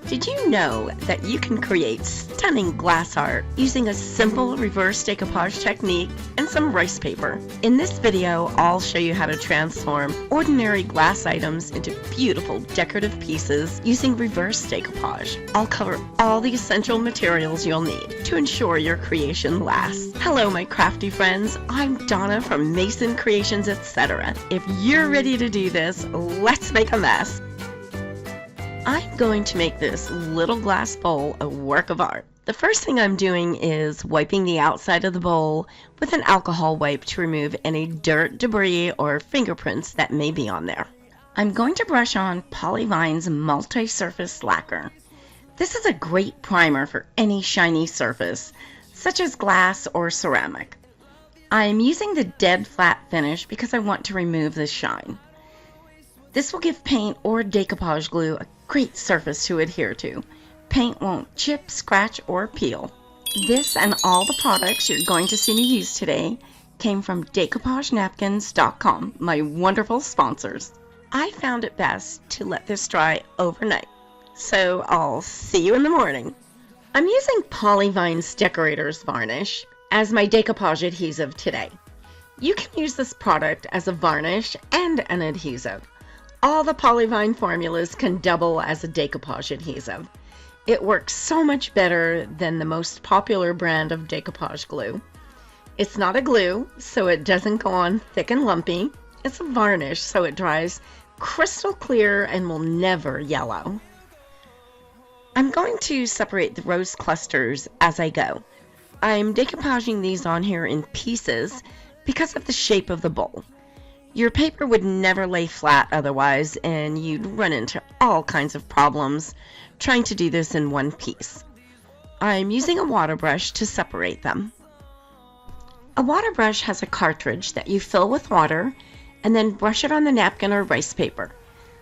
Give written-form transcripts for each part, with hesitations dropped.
Did you know that you can create stunning glass art using a simple reverse decoupage technique and some rice paper? In this video, I'll show you how to transform ordinary glass items into beautiful decorative pieces using reverse decoupage. I'll cover all the essential materials you'll need to ensure your creation lasts. Hello, my crafty friends. I'm Donna from Mason Creations, etc. If you're ready to do this, let's make a mess. I'm going to make this little glass bowl a work of art. The first thing I'm doing is wiping the outside of the bowl with an alcohol wipe to remove any dirt, debris, or fingerprints that may be on there. I'm going to brush on Polyvine's multi-surface lacquer. This is a great primer for any shiny surface, such as glass or ceramic. I'm using the dead flat finish because I want to remove the shine. This will give paint or decoupage glue a great surface to adhere to. Paint won't chip, scratch, or peel. This and all the products you're going to see me use today came from DecoupageNapkins.com, my wonderful sponsors. I found it best to let this dry overnight, so I'll see you in the morning. I'm using Polyvine's Decorator's Varnish as my decoupage adhesive today. You can use this product as a varnish and an adhesive. All the Polyvine formulas can double as a decoupage adhesive. It works so much better than the most popular brand of decoupage glue. It's not a glue, so it doesn't go on thick and lumpy. It's a varnish, so it dries crystal clear and will never yellow. I'm going to separate the rose clusters as I go. I'm decoupaging these on here in pieces because of the shape of the bowl. Your paper would never lay flat otherwise, and you'd run into all kinds of problems trying to do this in one piece. I'm using a water brush to separate them. A water brush has a cartridge that you fill with water and then brush it on the napkin or rice paper.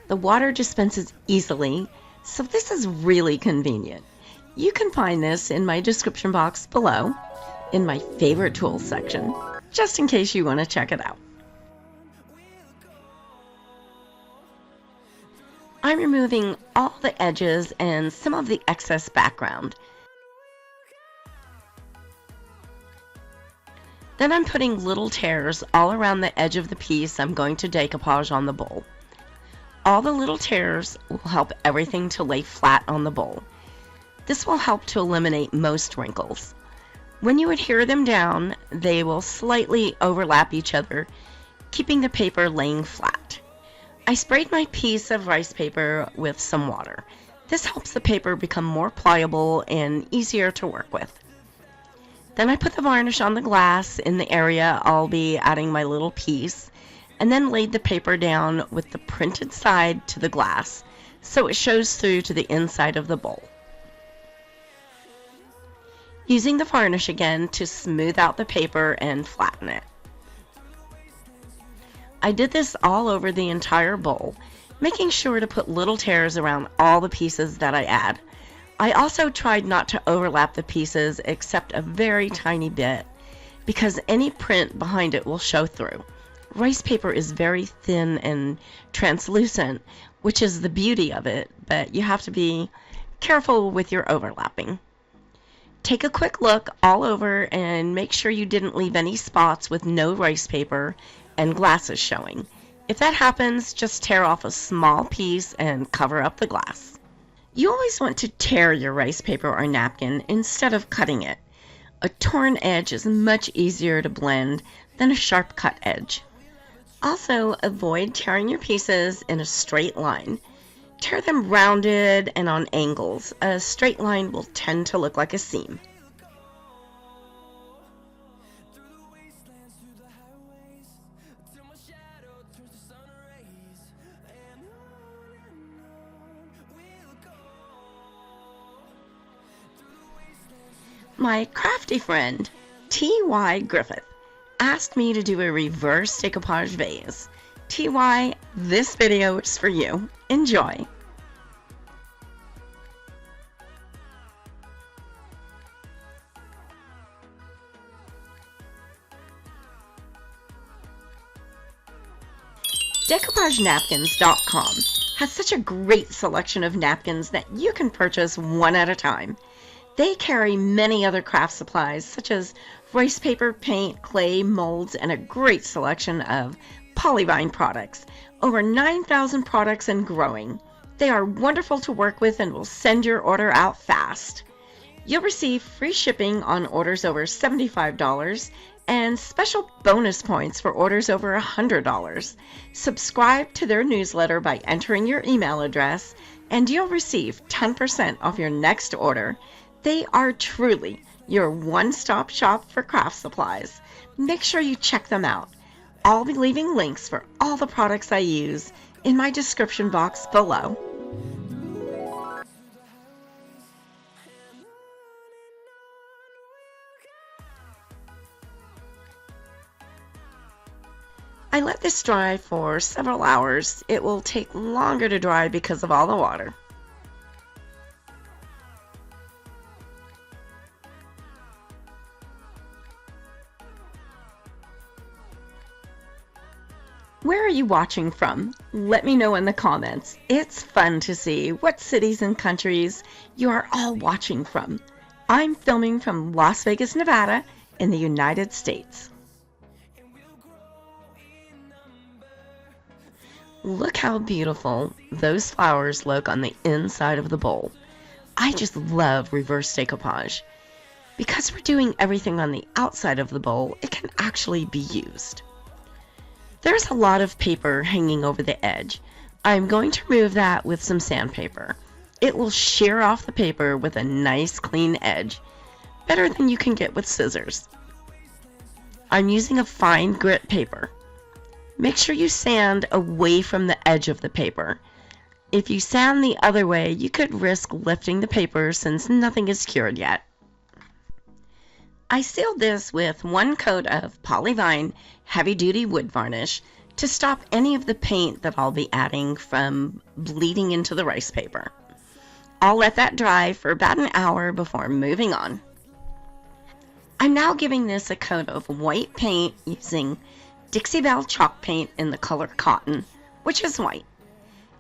The water dispenses easily, so this is really convenient. You can find this in my description box below in my favorite tools section, just in case you want to check it out. I'm removing all the edges and some of the excess background. Then I'm putting little tears all around the edge of the piece I'm going to decoupage on the bowl. All the little tears will help everything to lay flat on the bowl. This will help to eliminate most wrinkles. When you adhere them down, they will slightly overlap each other, keeping the paper laying flat. I sprayed my piece of rice paper with some water. This helps the paper become more pliable and easier to work with. Then I put the varnish on the glass in the area I'll be adding my little piece, and then laid the paper down with the printed side to the glass so it shows through to the inside of the bowl. Using the varnish again to smooth out the paper and flatten it. I did this all over the entire bowl, making sure to put little tears around all the pieces that I add. I also tried not to overlap the pieces except a very tiny bit, because any print behind it will show through. Rice paper is very thin and translucent, which is the beauty of it, but you have to be careful with your overlapping. Take a quick look all over and make sure you didn't leave any spots with no rice paper and glasses showing. If that happens, just tear off a small piece and cover up the glass. You always want to tear your rice paper or napkin instead of cutting it. A torn edge is much easier to blend than a sharp cut edge. Also, avoid tearing your pieces in a straight line. Tear them rounded and on angles. A straight line will tend to look like a seam. My crafty friend, T.Y. Griffith, asked me to do a reverse decoupage vase. T.Y., this video is for you. Enjoy! DecoupageNapkins.com has such a great selection of napkins that you can purchase one at a time. They carry many other craft supplies such as rice paper, paint, clay, molds, and a great selection of Polyvine products. Over 9,000 products and growing. They are wonderful to work with and will send your order out fast. You'll receive free shipping on orders over $75 and special bonus points for orders over $100. Subscribe to their newsletter by entering your email address and you'll receive 10% off your next order. They are truly your one-stop shop for craft supplies. Make sure you check them out. I'll be leaving links for all the products I use in my description box below. I let this dry for several hours. It will take longer to dry because of all the water. Where are you watching from? Let me know in the comments. It's fun to see what cities and countries you are all watching from. I'm filming from Las Vegas, Nevada in the United States. Look how beautiful those flowers look on the inside of the bowl. I just love reverse decoupage. Because we're doing everything on the outside of the bowl, it can actually be used. There's a lot of paper hanging over the edge. I'm going to remove that with some sandpaper. It will shear off the paper with a nice clean edge, better than you can get with scissors. I'm using a fine grit paper. Make sure you sand away from the edge of the paper. If you sand the other way, you could risk lifting the paper since nothing is cured yet. I sealed this with one coat of Polyvine heavy-duty wood varnish to stop any of the paint that I'll be adding from bleeding into the rice paper. I'll let that dry for about an hour before moving on. I'm now giving this a coat of white paint using Dixie Belle chalk paint in the color cotton, which is white.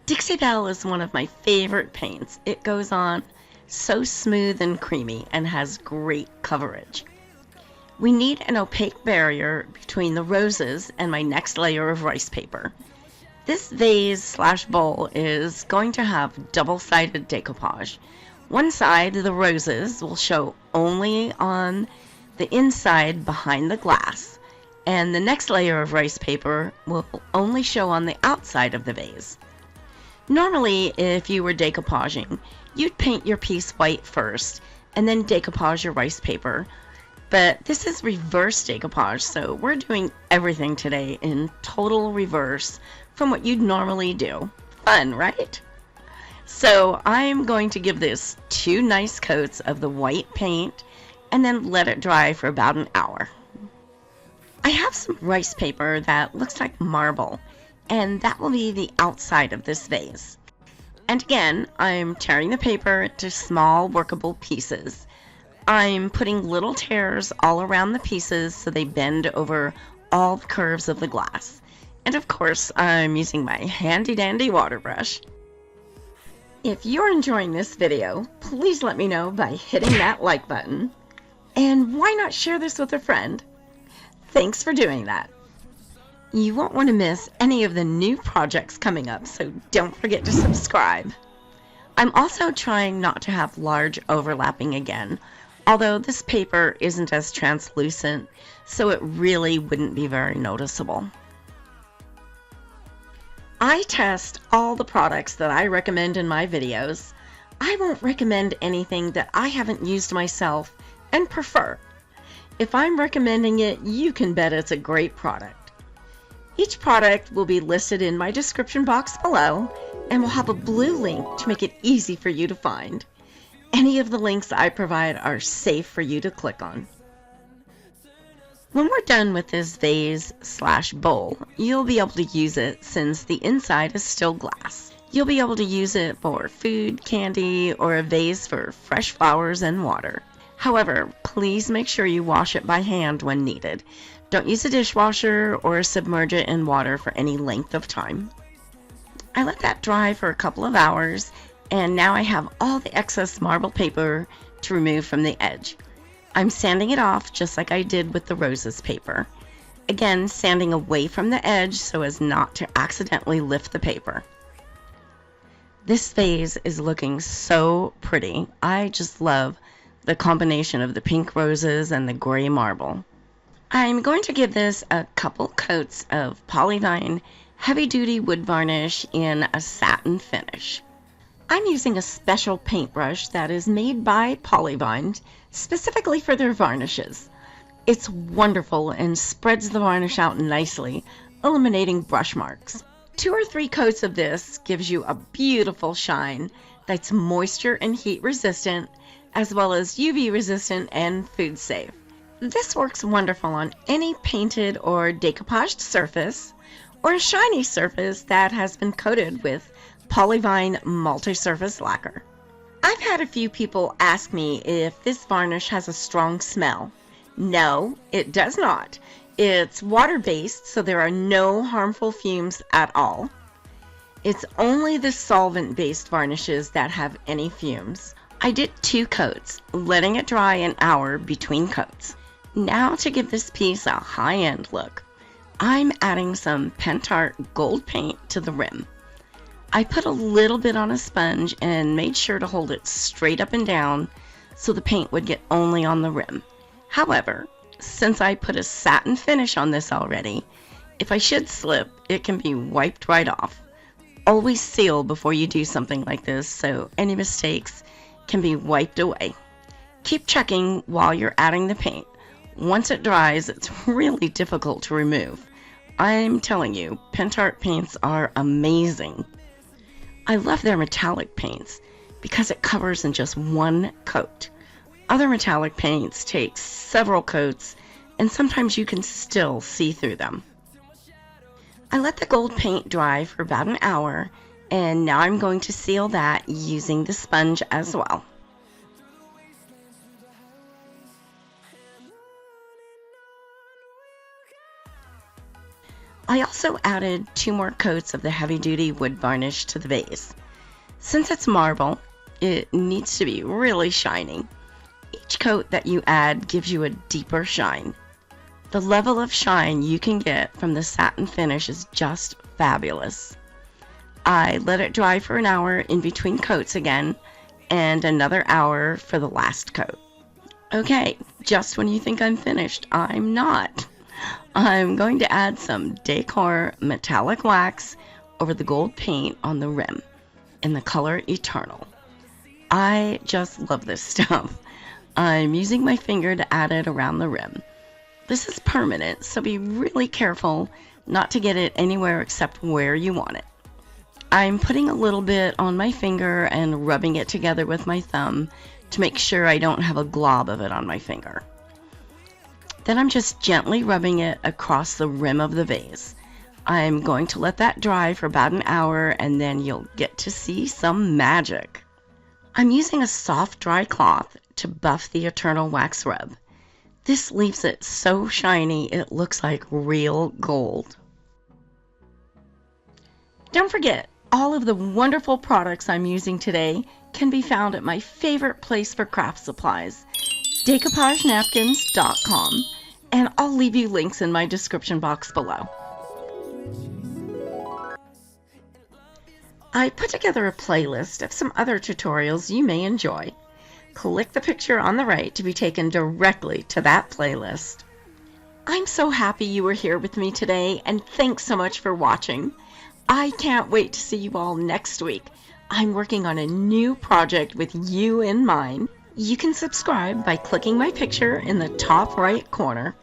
Dixie Belle is one of my favorite paints. It goes on so smooth and creamy and has great coverage. We need an opaque barrier between the roses and my next layer of rice paper. This vase/bowl is going to have double-sided decoupage. One side, the roses, will show only on the inside behind the glass, and the next layer of rice paper will only show on the outside of the vase. Normally, if you were decoupaging, you'd paint your piece white first and then decoupage your rice paper. But this is reverse decoupage, so we're doing everything today in total reverse from what you'd normally do. Fun, right? So I'm going to give this 2 nice coats of the white paint and then let it dry for about an hour. I have some rice paper that looks like marble, and that will be the outside of this vase. And again, I'm tearing the paper into small workable pieces. I'm putting little tears all around the pieces so they bend over all the curves of the glass. And of course, I'm using my handy dandy water brush. If you're enjoying this video, please let me know by hitting that like button. And why not share this with a friend? Thanks for doing that. You won't want to miss any of the new projects coming up, so don't forget to subscribe. I'm also trying not to have large overlapping again, although this paper isn't as translucent, so it really wouldn't be very noticeable. I test all the products that I recommend in my videos. I won't recommend anything that I haven't used myself and prefer. If I'm recommending it, you can bet it's a great product. Each product will be listed in my description box below and will have a blue link to make it easy for you to find. Any of the links I provide are safe for you to click on. When we're done with this vase/bowl, you'll be able to use it since the inside is still glass. You'll be able to use it for food, candy, or a vase for fresh flowers and water. However, please make sure you wash it by hand when needed. Don't use a dishwasher or submerge it in water for any length of time. I let that dry for a couple of hours, and now I have all the excess marble paper to remove from the edge. I'm sanding it off just like I did with the roses paper. Again, sanding away from the edge so as not to accidentally lift the paper. This vase is looking so pretty. I just love the combination of the pink roses and the gray marble. I'm going to give this a couple coats of Polyvine heavy duty wood varnish in a satin finish. I'm using a special paintbrush that is made by Polyvine specifically for their varnishes. It's wonderful and spreads the varnish out nicely, eliminating brush marks. 2 or 3 coats of this gives you a beautiful shine that's moisture and heat resistant, as well as UV resistant and food safe. This works wonderful on any painted or decoupaged surface, or a shiny surface that has been coated with Polyvine multi-surface lacquer. I've had a few people ask me if this varnish has a strong smell. No, it does not. It's water-based, so there are no harmful fumes at all. It's only the solvent-based varnishes that have any fumes. I did 2 coats, letting it dry an hour between coats. Now to give this piece a high-end look, I'm adding some Pentart gold paint to the rim. I put a little bit on a sponge and made sure to hold it straight up and down so the paint would get only on the rim. However, since I put a satin finish on this already, if I should slip, it can be wiped right off. Always seal before you do something like this so any mistakes can be wiped away. Keep checking while you're adding the paint. Once it dries, it's really difficult to remove. I'm telling you, Pentart paints are amazing. I love their metallic paints because it covers in just 1 coat. Other metallic paints take several coats, and sometimes you can still see through them. I let the gold paint dry for about an hour, and now I'm going to seal that using the sponge as well. I also added 2 more coats of the heavy-duty wood varnish to the vase. Since it's marble, it needs to be really shiny. Each coat that you add gives you a deeper shine. The level of shine you can get from the satin finish is just fabulous. I let it dry for an hour in between coats again, and another hour for the last coat. Okay, just when you think I'm finished, I'm not. I'm going to add some Decor metallic wax over the gold paint on the rim in the color Eternal. I just love this stuff. I'm using my finger to add it around the rim. This is permanent, so be really careful not to get it anywhere except where you want it. I'm putting a little bit on my finger and rubbing it together with my thumb to make sure I don't have a glob of it on my finger. Then I'm just gently rubbing it across the rim of the vase. I'm going to let that dry for about an hour, and then you'll get to see some magic. I'm using a soft dry cloth to buff the Eternal wax rub. This leaves it so shiny it looks like real gold. Don't forget, all of the wonderful products I'm using today can be found at my favorite place for craft supplies, DecoupageNapkins.com, and I'll leave you links in my description box below. I put together a playlist of some other tutorials you may enjoy. Click the picture on the right to be taken directly to that playlist. I'm so happy you were here with me today, and thanks so much for watching. I can't wait to see you all next week. I'm working on a new project with you in mind. You can subscribe by clicking my picture in the top right corner.